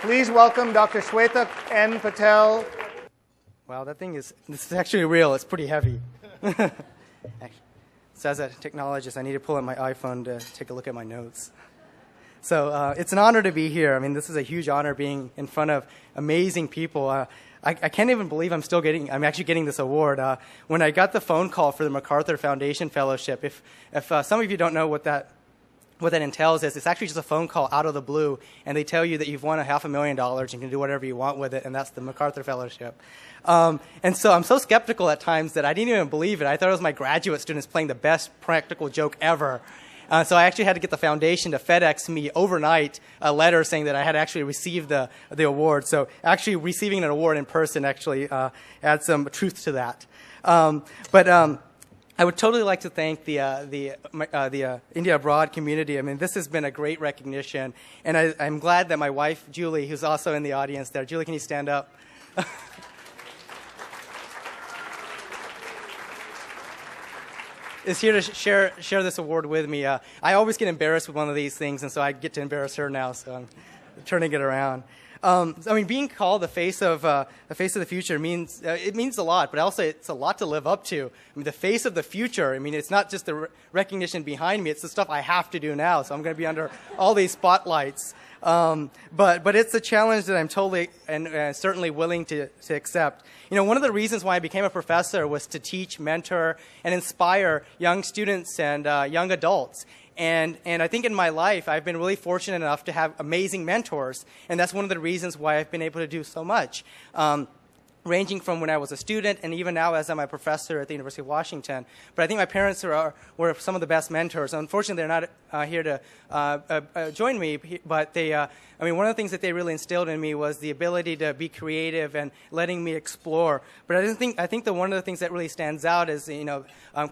Please welcome Dr. Shwetak N. Patel. Wow, this is actually real. It's pretty heavy. So as a technologist, I need to pull out my iPhone to take a look at my notes. So it's an honor to be here. I mean, this is a huge honor being in front of amazing people. I can't even believe I'm actually getting this award. When I got the phone call for the MacArthur Foundation Fellowship, if some of you don't know what that entails, it's actually just a phone call out of the blue, and they tell you that you've won $500,000 and can do whatever you want with it, and that's the MacArthur Fellowship. And so I'm so skeptical at times that I didn't even believe it. I thought it was my graduate students playing the best practical joke ever. So I actually had to get the foundation to FedEx me overnight a letter saying that I had actually received the award. So actually receiving an award in person actually adds some truth to that. I would totally like to thank the India Abroad community. I mean, this has been a great recognition, and I'm glad that my wife, Julie, who's also in the audience there. Julie, can you stand up? Is here to share this award with me. I always get embarrassed with one of these things, and so I get to embarrass her now, so I'm turning it around. I mean, being called the face of the future means it means a lot, but also it's a lot to live up to. I mean, the face of the future. I mean, it's not just the recognition behind me; it's the stuff I have to do now. So I'm going to be under all these spotlights. But it's a challenge that I'm totally and certainly willing to accept. You know, one of the reasons why I became a professor was to teach, mentor, and inspire young students and young adults. And I think in my life, I've been really fortunate enough to have amazing mentors, and that's one of the reasons why I've been able to do so much. Ranging from when I was a student and even now as I'm a professor at the University of Washington. But I think my parents were some of the best mentors. Unfortunately, they're not here to join me, but I mean, one of the things that they really instilled in me was the ability to be creative and letting me explore. But I think that one of the things that really stands out is,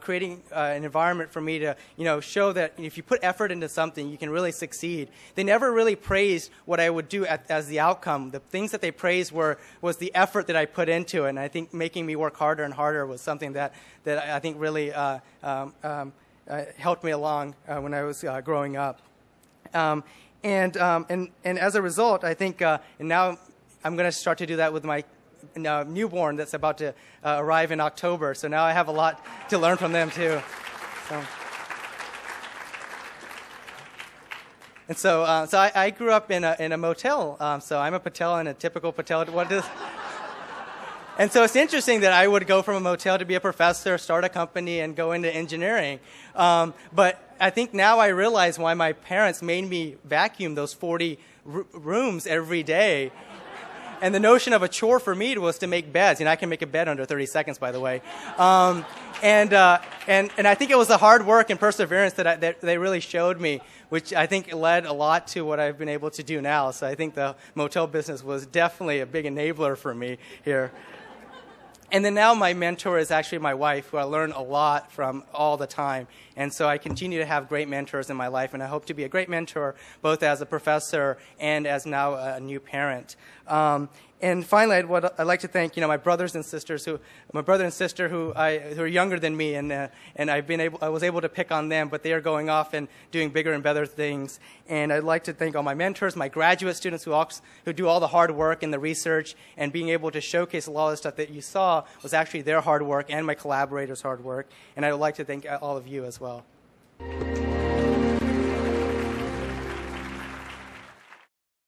creating an environment for me to, show that if you put effort into something, you can really succeed. They never really praised what I would do as the outcome. The things that they praised was the effort that I put into it, and I think making me work harder and harder was something that I think really helped me along when I was growing up. And as a result, I think, and now I'm going to start to do that with my newborn that's about to arrive in October. So now I have a lot to learn from them too. So I grew up in a motel. So I'm a Patel in a typical Patel. And so it's interesting that I would go from a motel to be a professor, start a company, and go into engineering. But I think now I realize why my parents made me vacuum those 40 rooms every day. And the notion of a chore for me was to make beds. I can make a bed under 30 seconds, by the way. And I think it was the hard work and perseverance that they really showed me, which I think led a lot to what I've been able to do now. So I think the motel business was definitely a big enabler for me here. And then now my mentor is actually my wife, who I learn a lot from all the time. And so I continue to have great mentors in my life, and I hope to be a great mentor both as a professor and as now a new parent. And finally, I'd like to thank my brothers and sisters my brother and sister who are younger than me, and I was able to pick on them, but they are going off and doing bigger and better things. And I'd like to thank all my mentors, my graduate students who do all the hard work and the research, and being able to showcase a lot of the stuff that you saw was actually their hard work and my collaborators' hard work. And I would like to thank all of you as well.